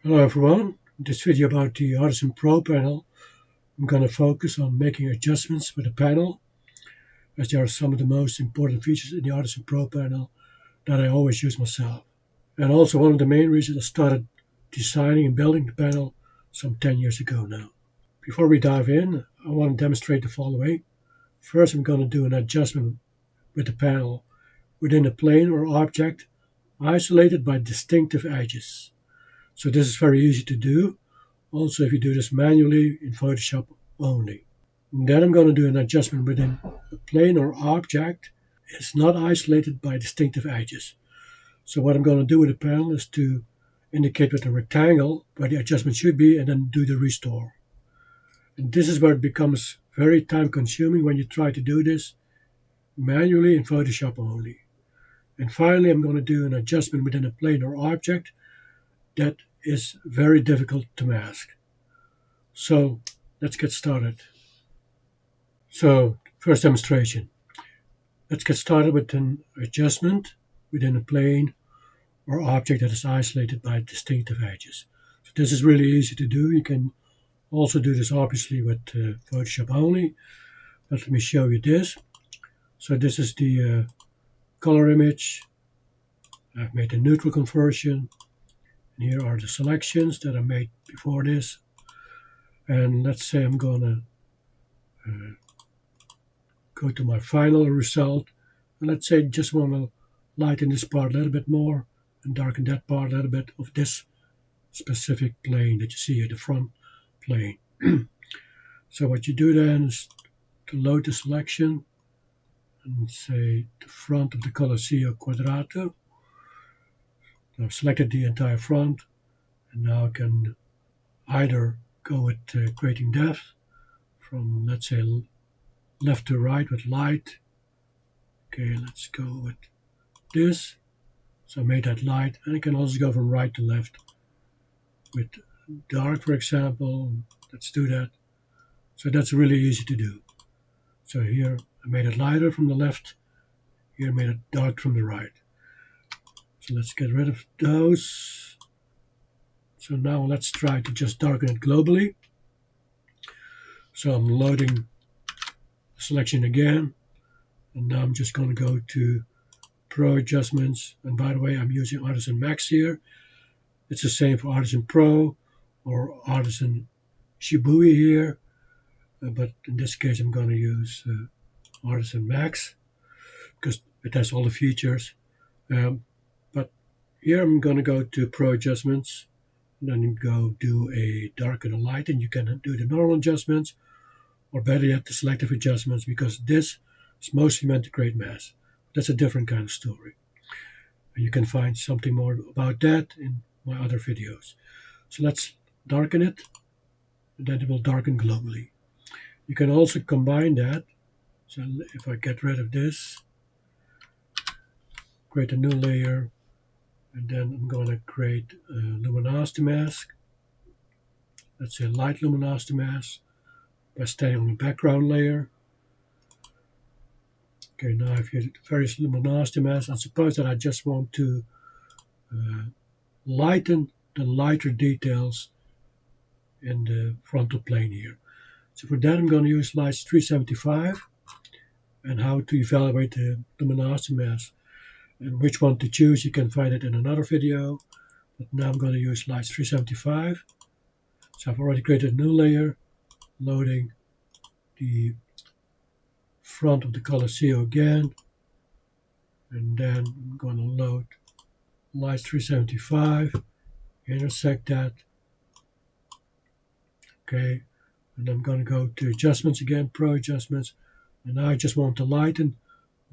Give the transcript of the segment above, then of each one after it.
Hello everyone, in this video about the Artisan Pro panel, I'm going to focus on making adjustments with the panel, as they are some of the most important features in the Artisan Pro panel that I always use myself. And also one of the main reasons I started designing and building the panel some 10 years ago now. Before we dive in, I want to demonstrate the following. First, I'm going to do an adjustment with the panel within a plane or object isolated by distinctive edges. So this is very easy to do. Also, if you do this manually in Photoshop only. And then I'm going to do an adjustment within a plane or object. It's not isolated by distinctive edges. So what I'm going to do with the panel is to indicate with a rectangle where the adjustment should be and then do the restore. And this is where it becomes very time consuming when you try to do this manually in Photoshop only. And finally, I'm going to do an adjustment within a plane or object that is very difficult to mask. So let's get started. So first demonstration. Let's get started with an adjustment within a plane or object that is isolated by distinctive edges. So this is really easy to do. You can also do this obviously with Photoshop only. But let me show you this. So this is the color image. I've made a neutral conversion. And here are the selections that I made before this. And let's say I'm going to go to my final result. And let's say just want to lighten this part a little bit more and darken that part a little bit of this specific plane that you see here, the front plane. So what you do then is to load the selection and say the front of the color CO quadrato. I've selected the entire front, and now I can either go with creating depth from, let's say, left to right with light. Okay, let's go with this. So I made that light, and I can also go from right to left with dark, for example. Let's do that. So that's really easy to do. So here I made it lighter from the left. Here I made it dark from the right. So let's get rid of those. So now let's try to just darken it globally. So I'm loading the selection again. And now I'm just going to go to Pro Adjustments. And by the way, I'm using Artisan Max here. It's the same for Artisan Pro or Artisan Shibui here. But in this case, I'm going to use Artisan Max because it has all the features. But here I'm going to go to Pro Adjustments. And then you go do a dark and a light. And you can do the normal adjustments. Or better yet, the selective adjustments, because this is mostly meant to create mass. That's a different kind of story. And you can find something more about that in my other videos. So let's darken it, and then it will darken globally. You can also combine that. So if I get rid of this, create a new layer, and then I'm going to create a luminosity mask. Let's say light luminosity mask by staying on the background layer. Okay, now I've used various luminosity masks. I suppose that I just want to lighten the lighter details in the frontal plane here. So for that I'm going to use lights 375, and how to evaluate the luminosity mask and which one to choose you can find it in another video. But now I'm going to use lights 375. So I've already created a new layer, loading the front of the color CO again, and then I'm going to load lights 375, intersect that. Okay, and I'm going to go to adjustments again, Pro Adjustments, and now I just want to lighten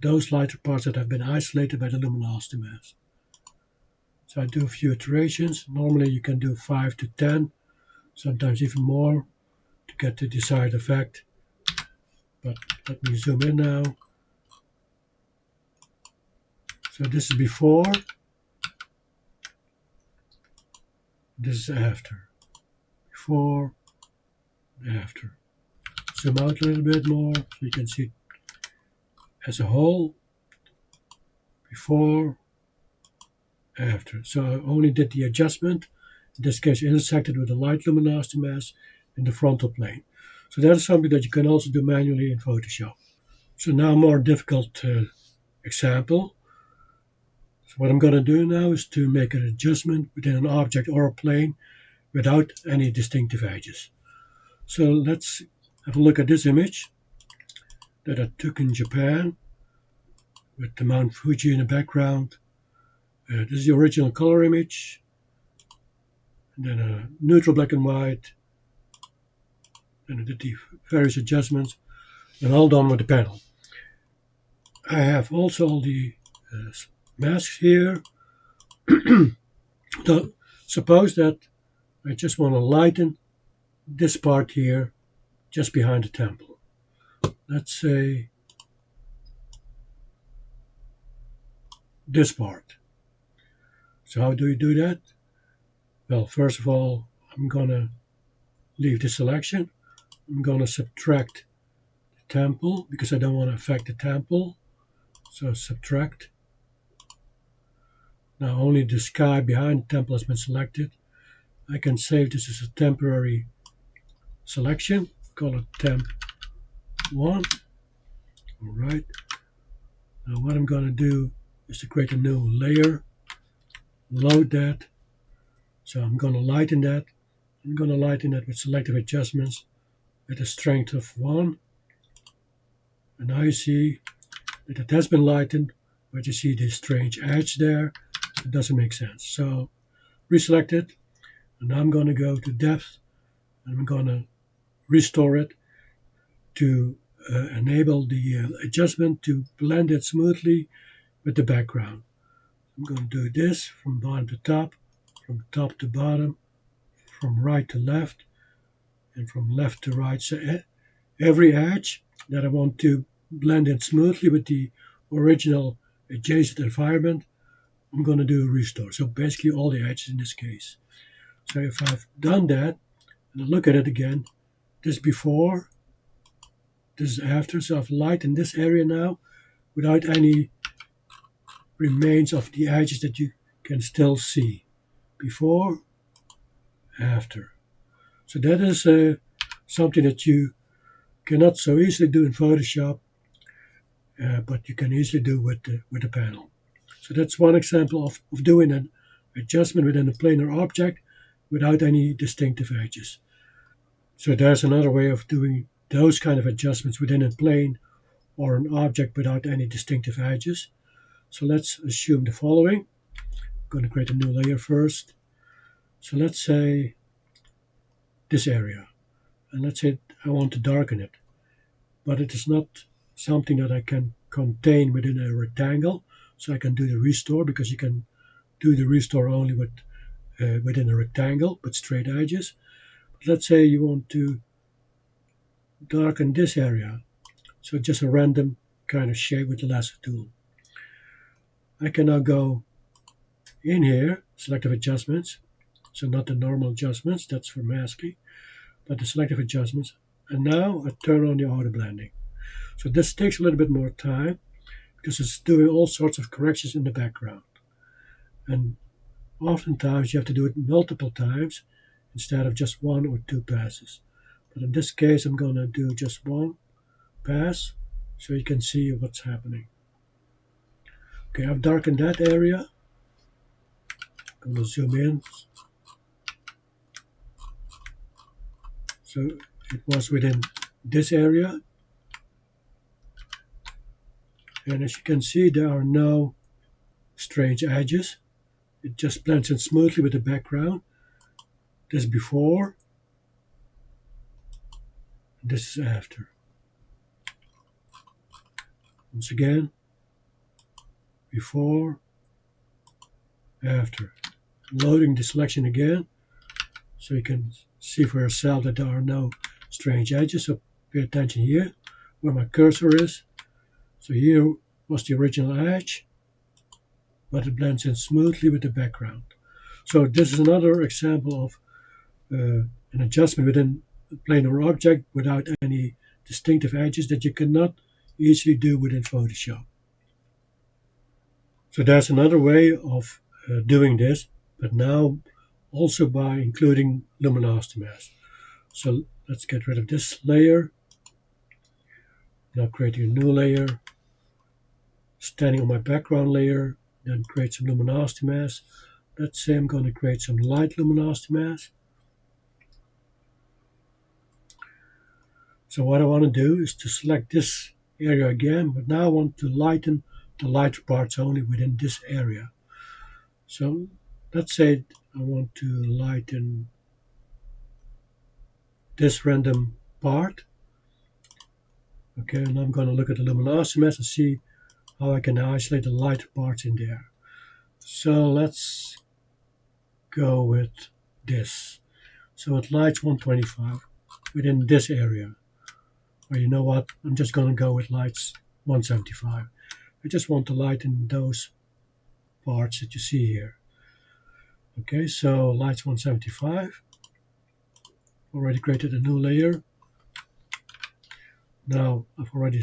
those lighter parts that have been isolated by the luminosity mask. So I do a few iterations. Normally you can do 5 to 10, sometimes even more, to get the desired effect. But let me zoom in now. So this is before, this is after. Before, after. Zoom out a little bit more so you can see it as a whole. Before, after. So I only did the adjustment In this case, intersected with the light luminosity mask in the frontal plane. So that is something that you can also do manually in Photoshop. So now a more difficult example. So what I'm going to do now is to make an adjustment within an object or a plane without any distinctive edges. So let's have a look at this image that I took in Japan with the Mount Fuji in the background. This is the original color image, and then a neutral black and white, and I did the various adjustments, and all done with the panel. I have also all the masks here. So suppose that I just want to lighten this part here just behind the temple. Let's say this part. So how do you do that? Well, first of all, I'm going to leave the selection. I'm going to subtract the temple because I don't want to affect the temple. So subtract. Now only the sky behind the temple has been selected. I can save this as a temporary selection. Call it temp 1. All right. Now what I'm going to do is to create a new layer. Load that. So I'm going to lighten that. I'm going to lighten that with selective adjustments with a strength of 1. And now you see that it has been lightened, but you see this strange edge there. It doesn't make sense. So reselect it. And now I'm going to go to depth. And I'm going to restore it to enable the adjustment to blend it smoothly with the background. I'm going to do this from bottom to top, from top to bottom, from right to left, and from left to right. So every edge that I want to blend in smoothly with the original adjacent environment, I'm going to do a restore. So basically all the edges in this case. So if I've done that, and I look at it again, this before, this is after. So I've lightened this area now without any remains of the edges that you can still see. Before, after. So that is something that you cannot so easily do in Photoshop, but you can easily do with the panel. So that's one example of doing an adjustment within a planar object without any distinctive edges. So there's another way of doing those kind of adjustments within a plane or an object without any distinctive edges. So let's assume the following. I'm going to create a new layer first. So let's say this area. And let's say I want to darken it. But it is not something that I can contain within a rectangle. So I can do the restore because you can do the restore only within a rectangle with straight edges. But let's say you want to darken this area. So just a random kind of shape with the lasso tool. I can now go in here, selective adjustments. So not the normal adjustments, that's for masking, but the selective adjustments. And now I turn on the auto blending. So this takes a little bit more time because it's doing all sorts of corrections in the background. And oftentimes you have to do it multiple times instead of just 1 or 2 passes. But in this case, I'm going to do just 1 pass so you can see what's happening. Okay, I've darkened that area. I'm going to zoom in. So it was within this area. And as you can see, there are no strange edges. It just blends in smoothly with the background. This is before. And this is after. Once again, before, after. Loading the selection again, so you can see for yourself that there are no strange edges. So pay attention here, where my cursor is. So here was the original edge, but it blends in smoothly with the background. So this is another example of an adjustment within a planar object without any distinctive edges that you cannot easily do within Photoshop. So there's another way of doing this, but now also by including luminosity mask. So let's get rid of this layer. Now creating a new layer, standing on my background layer, then create some luminosity mask. Let's say I'm going to create some light luminosity mask. So what I want to do is to select this area again, but now I want to lighten the lighter parts only within this area. So let's say I want to lighten this random part. Okay, and I'm going to look at the luminosity mask and see how I can isolate the lighter parts in there. So let's go with this. So it lights 125 within this area. Or you know what, I'm just going to go with lights 175. I just want to lighten those parts that you see here. Okay, so lights 175. Already created a new layer. Now I've already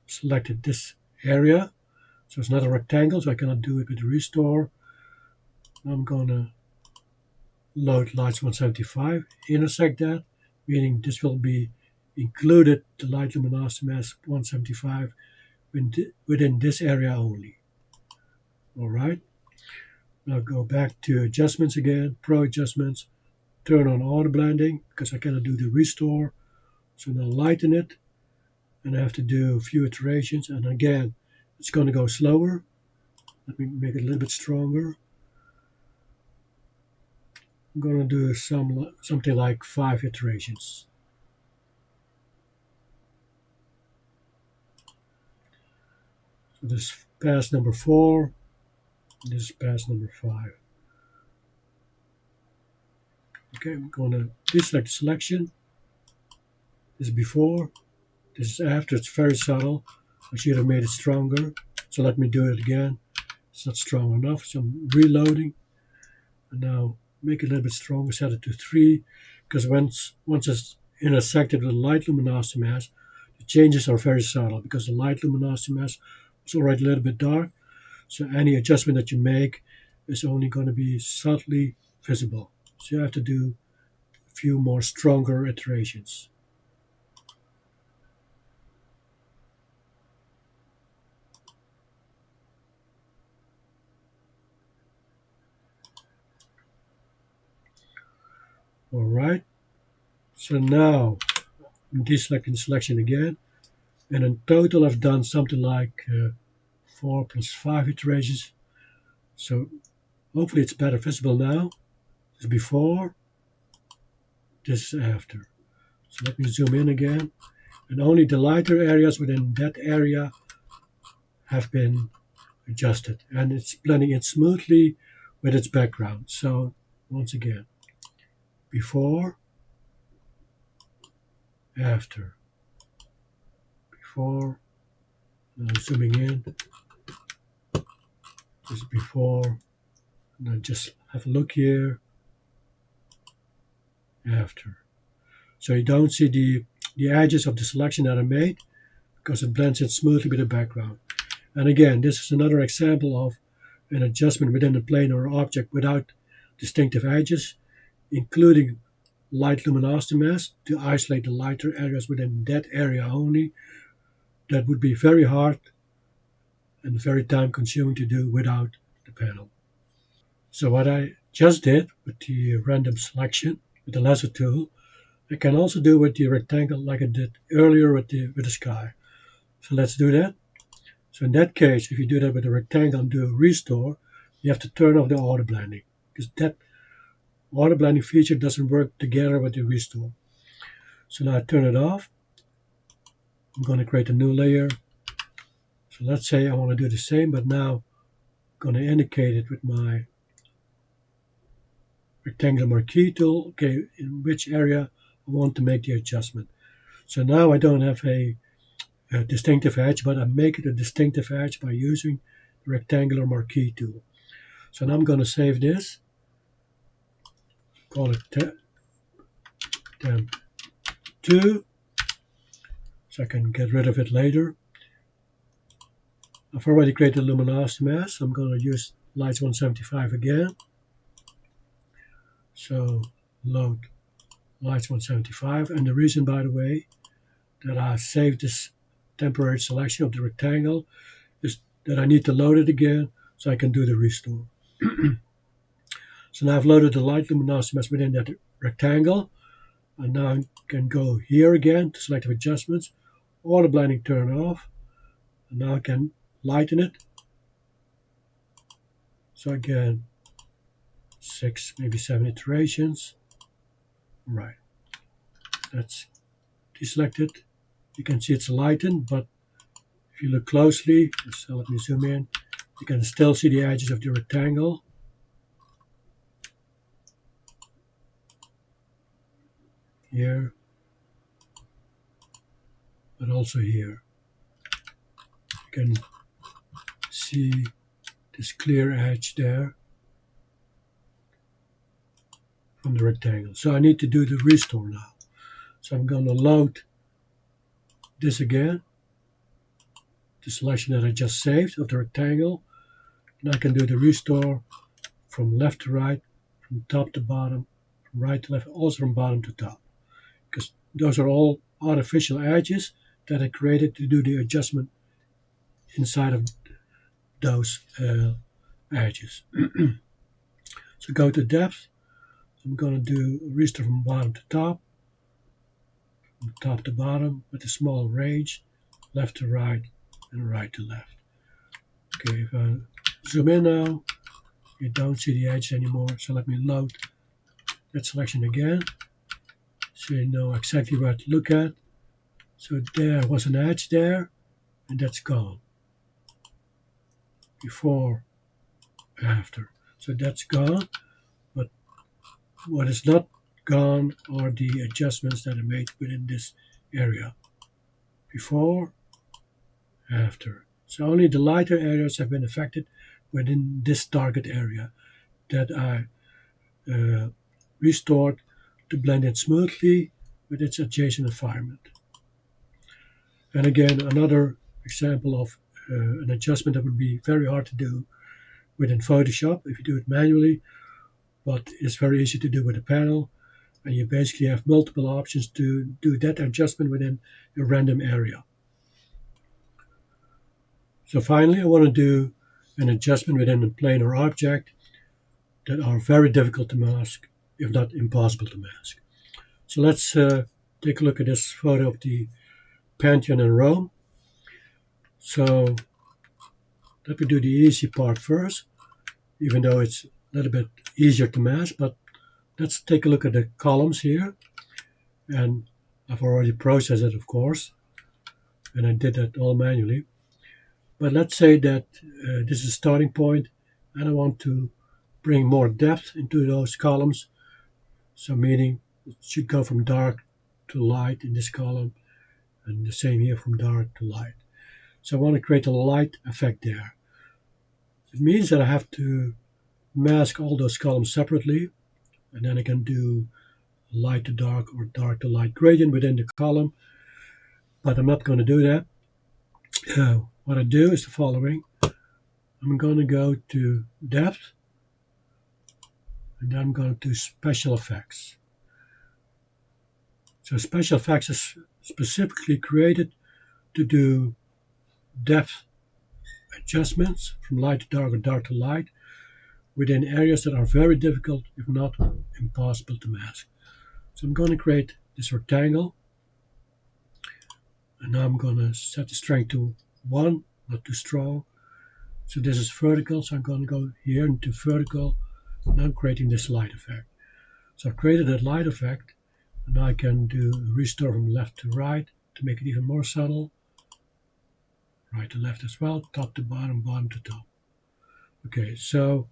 selected this area. So it's not a rectangle, so I cannot do it with restore. I'm going to load lights 175, intersect that, meaning this will be included, the light luminosity mask 175 within this area only. All right. Now go back to adjustments again, Pro adjustments, turn on auto blending because I cannot do the restore. So now lighten it, and I have to do a few iterations, and again it's going to go slower. Let me make it a little bit stronger. I'm going to do something like 5 iterations. So this is pass number 4, and this is pass number 5. Okay, I'm going to deselect the selection. This is before, this is after. It's very subtle. I should have made it stronger. So let me do it again. It's not strong enough, so I'm reloading. And now make it a little bit stronger, set it to 3, because once it's intersected with the light luminosity mask, the changes are very subtle because the light luminosity mask is already a little bit dark. So any adjustment that you make is only going to be subtly visible. So you have to do a few more stronger iterations. All right. So now I'm deselecting selection again. And in total, I've done something like 4 plus 5 iterations. So hopefully it's better visible now. This is before, this is after. So let me zoom in again. And only the lighter areas within that area have been adjusted. And it's blending in smoothly with its background. So once again, before, after, before, now zooming in, this is before, and then just have a look here, after. So you don't see the edges of the selection that I made because it blends in smoothly with the background. And again, this is another example of an adjustment within a plane or object without distinctive edges, including light luminosity mask to isolate the lighter areas within that area only. That would be very hard and very time consuming to do without the panel. So what I just did with the random selection with the lasso tool, I can also do with the rectangle like I did earlier with the sky. So let's do that. So in that case, if you do that with a rectangle and do a restore, you have to turn off the auto blending because that auto blending feature doesn't work together with the restore. So now I turn it off. I'm going to create a new layer. So let's say I want to do the same, but now I'm going to indicate it with my rectangular marquee tool. Okay, in which area I want to make the adjustment. So now I don't have a distinctive edge, but I make it a distinctive edge by using the rectangular marquee tool. So now I'm going to save this, call it temp 2, so I can get rid of it later. I've already created a luminosity mask, so I'm going to use lights 175 again. So load lights 175. And the reason, by the way, that I saved this temporary selection of the rectangle is that I need to load it again so I can do the restore. So now I've loaded the light luminosity mask within that rectangle. And now I can go here again to selective adjustments, or the blending turn off. And now I can lighten it. So again, 6, maybe 7 iterations. Right. That's deselected. You can see it's lightened, but if you look closely, so let me zoom in, you can still see the edges of the rectangle. Here, but also here. You can see this clear edge there from the rectangle. So I need to do the restore now. So I'm going to load this again, the selection that I just saved of the rectangle, and I can do the restore from left to right, from top to bottom, from right to left, also from bottom to top, because those are all artificial edges that I created to do the adjustment inside of those edges. So go to depth. I'm going to do a restore from bottom to top, from top to bottom with a small range, left to right and right to left. Okay, if I zoom in now, you don't see the edge anymore. So let me load that selection again, so you know exactly what to look at. So there was an edge there, and that's gone. Before, after. So that's gone, but what is not gone are the adjustments that I made within this area. Before, after. So only the lighter areas have been affected within this target area that I restored to blend it smoothly with its adjacent environment. And again, another example of an adjustment that would be very hard to do within Photoshop if you do it manually, but it's very easy to do with a panel, and you basically have multiple options to do that adjustment within a random area. So finally, I want to do an adjustment within a plane or object that are very difficult to mask, if not impossible to mask. So let's take a look at this photo of the Pantheon in Rome. So let me do the easy part first, even though it's a little bit easier to mask, but let's take a look at the columns here. And I've already processed it, of course, and I did that all manually. But let's say that this is a starting point, and I want to bring more depth into those columns. So meaning it should go from dark to light in this column, and the same here from dark to light. So I want to create a light effect there. It means that I have to mask all those columns separately, and then I can do light to dark or dark to light gradient within the column, but I'm not going to do that. What I do is the following. I'm going to go to depth, and then I'm going to special effects. So special effects is specifically created to do depth adjustments from light to dark or dark to light within areas that are very difficult, if not impossible to mask. So I'm going to create this rectangle, and now I'm going to set the strength to 1, not too strong. So this is vertical, so I'm going to go here into vertical, and I'm creating this light effect. So I've created that light effect, and now I can do restore from left to right to make it even more subtle. Right to left as well, top to bottom, bottom to top. Okay, so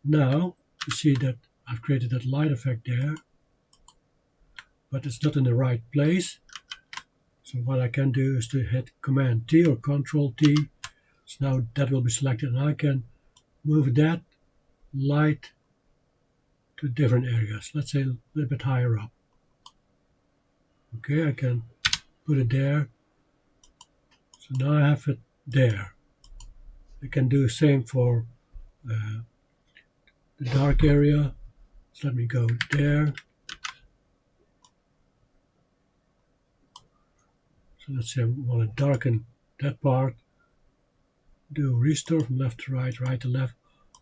now you see that I've created that light effect there, but it's not in the right place. So what I can do is to hit Command T or Control T. So now that will be selected, and I can move that light to different areas. Let's say a little bit higher up. Okay, I can put it there. So now I have it there. I can do the same for the dark area. So let me go there. So let's say I want to darken that part. Do restore from left to right, right to left,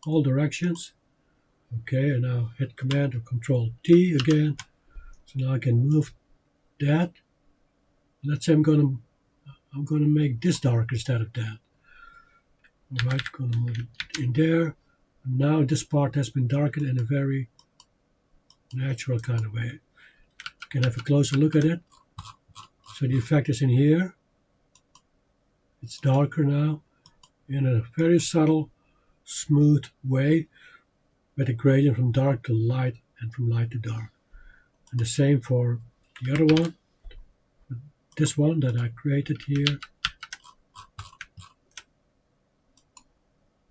all directions. Okay, and now hit Command or Control T again. So now I can move that. Let's say I'm gonna make this darker instead of that. All right, gonna move it in there. And now this part has been darkened in a very natural kind of way. You can have a closer look at it. So the effect is in here. It's darker now in a very subtle, smooth way with a gradient from dark to light and from light to dark. And the same for the other one. This one that I created here.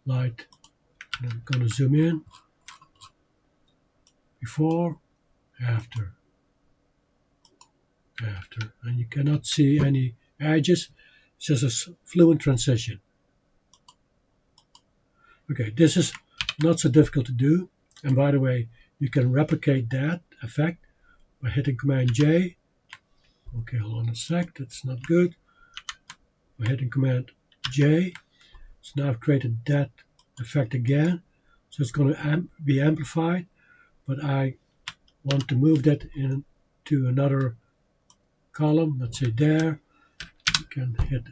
Light. And I'm going to zoom in. Before, after. After. And you cannot see any edges. It's just a fluent transition. Okay, this is not so difficult to do. And by the way, you can replicate that effect by hitting Command J. Okay, hold on a sec, that's not good. By hitting Command J. So now I've created that effect again. So it's going to be amplified, but I want to move that into another column. Let's say there. You can hit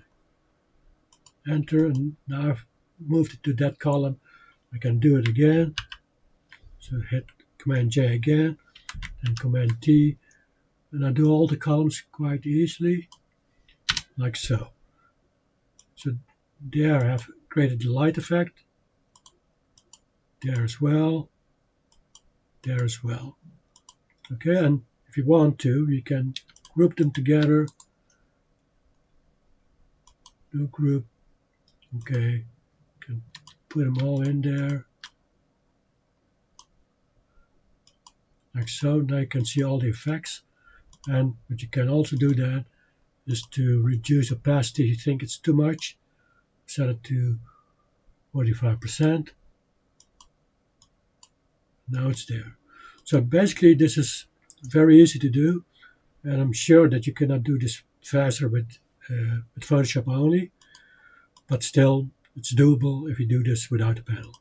Enter, and now I've moved it to that column. I can do it again. So hit Command J again, and Command T, and I do all the columns quite easily, like so. So there I have created the light effect. There as well. There as well. Okay, and if you want to, you can group them together. Do group. Okay, you can put them all in there. Like so. Now you can see all the effects. And what you can also do that is to reduce opacity if you think it's too much. Set it to 45%. Now it's there. So basically this is very easy to do, and I'm sure that you cannot do this faster with Photoshop only, but still it's doable if you do this without a panel.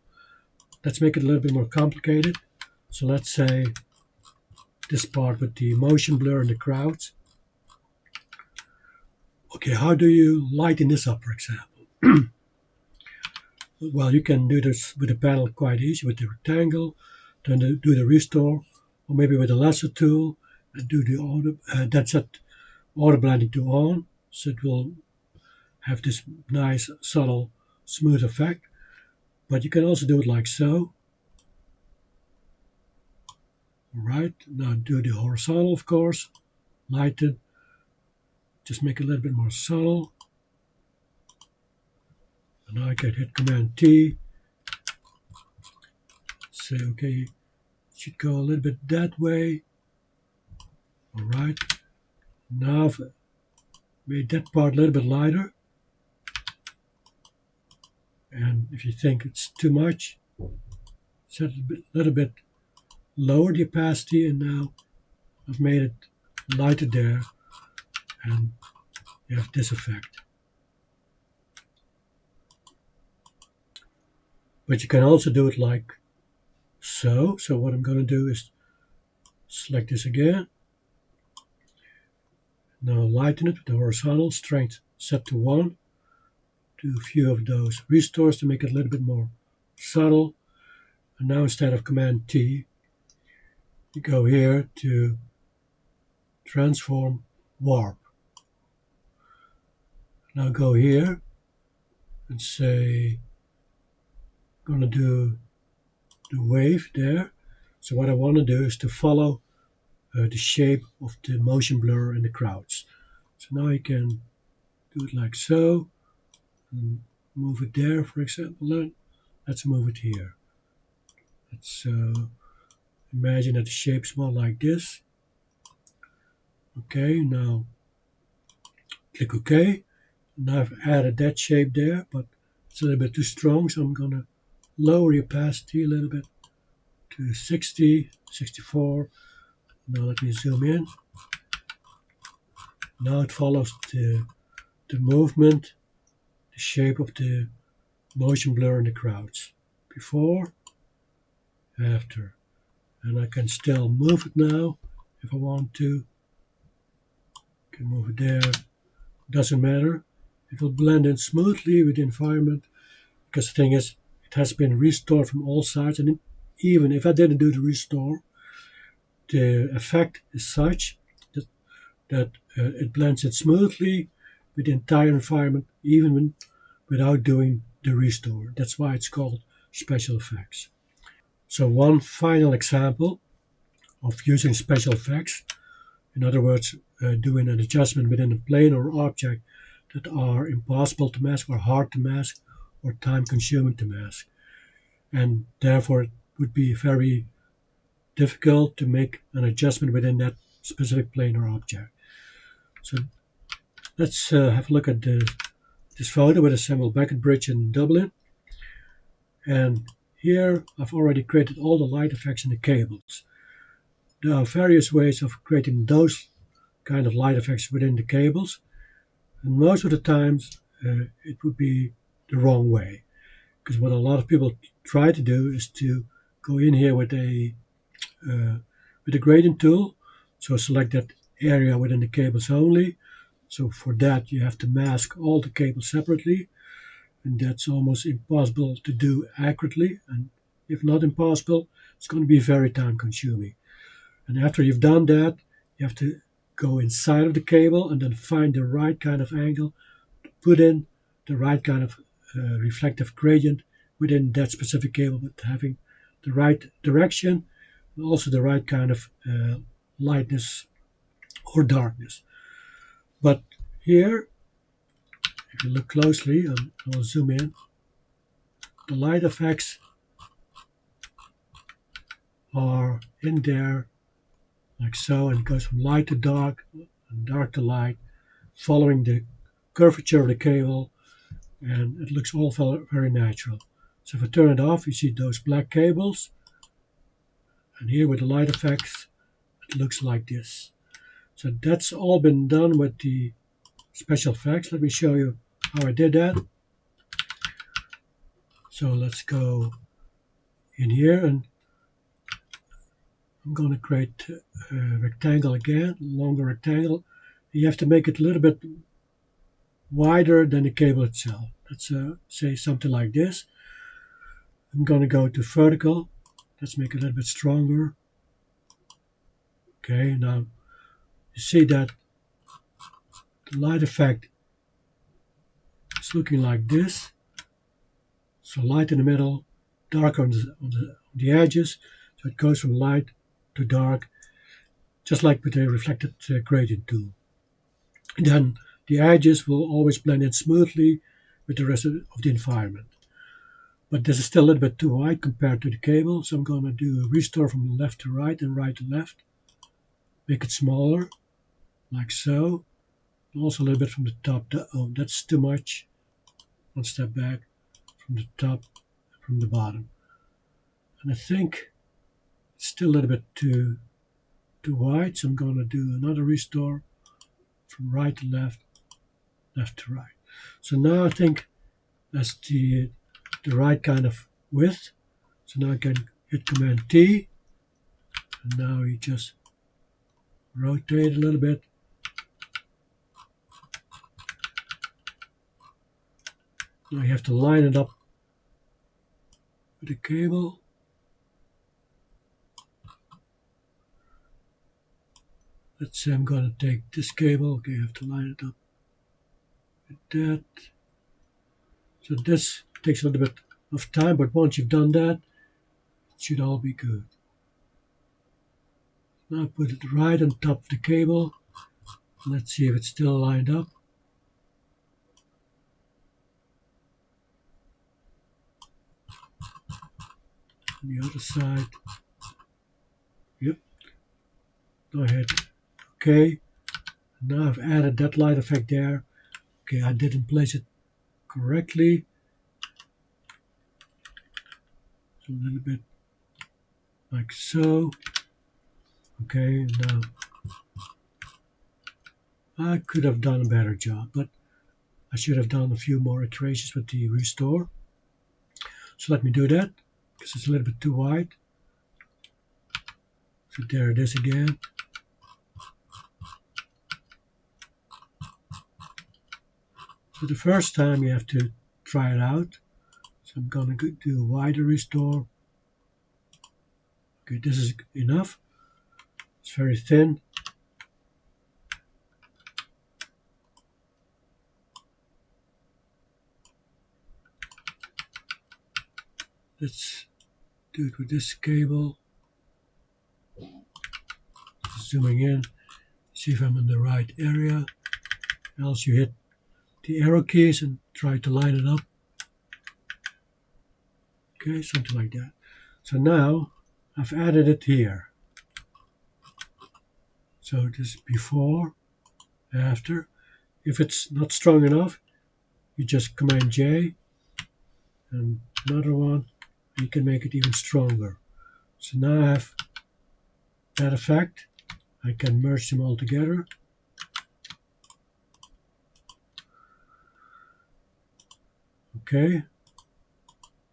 Let's make it a little bit more complicated. So let's say this part with the motion blur and the crowds. Okay, how do you lighten this up, for example? Well, you can do this with a panel quite easy with the rectangle, then do the restore, or maybe with a lasso tool and do the auto, that's set auto blending to on, so it will have this nice, subtle, smooth effect. But you can also do it like so. All right, now do the horizontal, of course, lighten, just make it a little bit more subtle. And now I can hit Command T, say, okay, it should go a little bit that way. All right, now I've made that part a little bit lighter. And if you think it's too much, set it a little bit lower the opacity, and now I've made it lighter there, and you have this effect. But you can also do it like so. So what I'm going to do is select this again. Now lighten it with the horizontal, strength set to 1. Do a few of those restores to make it a little bit more subtle. And now instead of Command T, you go here to Transform Warp. Now go here and say, I'm going to do the wave there. So what I want to do is to follow the shape of the motion blur and the crowds. So now you can do it like so, and move it there, for example. Let's move it here. Let's imagine that the shape's more like this. Okay, now click OK. Now I've added that shape there, but it's a little bit too strong, so I'm going to lower the opacity a little bit. to 60, 64. Now let me zoom in. Now it follows the movement, the shape of the motion blur in the crowds. Before, after. And I can still move it now if I want to. Can move it there. Doesn't matter. It will blend in smoothly with the environment, because the thing is, it has been restored from all sides, and even if I didn't do the restore, the effect is such that it blends in smoothly with the entire environment, even without doing the restore. That's why it's called special effects. So one final example of using special effects, in other words, doing an adjustment within a plane or object that are impossible to mask or hard to mask or time consuming to mask. And therefore it would be very difficult to make an adjustment within that specific plane or object. So let's have a look at this photo with a Samuel Beckett bridge in Dublin. And here I've already created all the light effects in the cables. There are various ways of creating those kind of light effects within the cables, and most of the times it would be the wrong way, because what a lot of people try to do is to go in here with a gradient tool, so select that area within the cables only. So for that you have to mask all the cables separately, and that's almost impossible to do accurately, and if not impossible, it's going to be very time consuming. And after you've done that, you have to go inside of the cable and then find the right kind of angle to put in the right kind of reflective gradient within that specific cable, but having the right direction and also the right kind of lightness or darkness. But here, if you look closely, I'll zoom in, the light effects are in there like so, and it goes from light to dark and dark to light, following the curvature of the cable, and it looks all very natural. So if I turn it off, you see those black cables, and here with the light effects, it looks like this. So that's all been done with the special effects. Let me show you how I did that. So let's go in here, and I'm going to create a rectangle again, a longer rectangle. You have to make it a little bit wider than the cable itself. Let's say something like this. I'm going to go to vertical. Let's make it a little bit stronger. Okay, now you see that the light effect is looking like this. So light in the middle, dark on the edges. So it goes from light to dark, just like with a reflected gradient tool. And then the edges will always blend in smoothly with the rest of the environment. But this is still a little bit too wide compared to the cable, so I'm going to do a restore from left to right and right to left. Make it smaller, like so. Also a little bit from the top. Oh, that's too much. One step back, from the top, from the bottom. And I think it's still a little bit too wide, so I'm going to do another restore from right to left, left to right. So now I think that's the right kind of width. So now I can hit Command T, and now you just rotate a little bit. Now you have to line it up with the cable. Let's say I'm going to take this cable. Okay, I have to line it up with that. So this takes a little bit of time, but once you've done that, it should all be good. Now put it right on top of the cable. Let's see if it's still lined up. On the other side. Yep. Go ahead. Okay. Now I've added that light effect there. Okay, I didn't place it correctly. So a little bit like so. Okay, now I could have done a better job, but I should have done a few more iterations with the restore. So let me do that, because it's a little bit too wide. So there it is again. So the first time you have to try it out. So I'm gonna do a wider restore. Okay, this is enough. It's very thin. Let's do it with this cable. Zooming in, see if I'm in the right area. Else you hit the arrow keys and try to line it up. Okay, something like that. So now I've added it here. So this is before, after. If it's not strong enough, you just Command J and another one, and you can make it even stronger. So now I have that effect. I can merge them all together. Okay,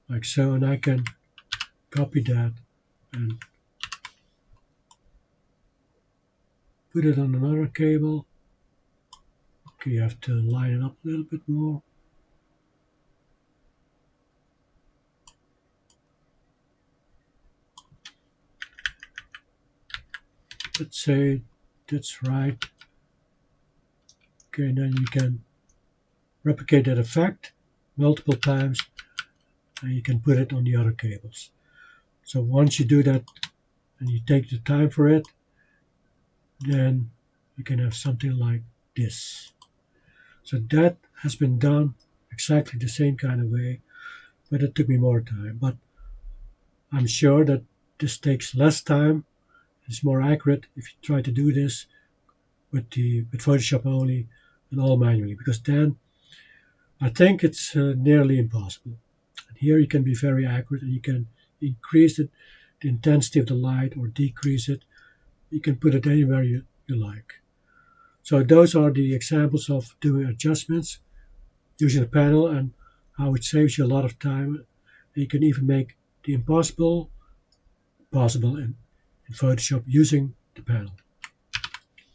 like so, and I can copy that and put it on another cable. Okay, you have to line it up a little bit more. Let's say that's right. Okay, then you can replicate that effect multiple times and you can put it on the other cables. So once you do that and you take the time for it, then you can have something like this. So that has been done exactly the same kind of way, but it took me more time. But I'm sure that this takes less time. It's more accurate if you try to do this with Photoshop only and all manually, because then I think it's nearly impossible. And here you can be very accurate and you can increase it, the intensity of the light, or decrease it. You can put it anywhere you like. So those are the examples of doing adjustments using a panel and how it saves you a lot of time. You can even make the impossible possible in Photoshop using the panel.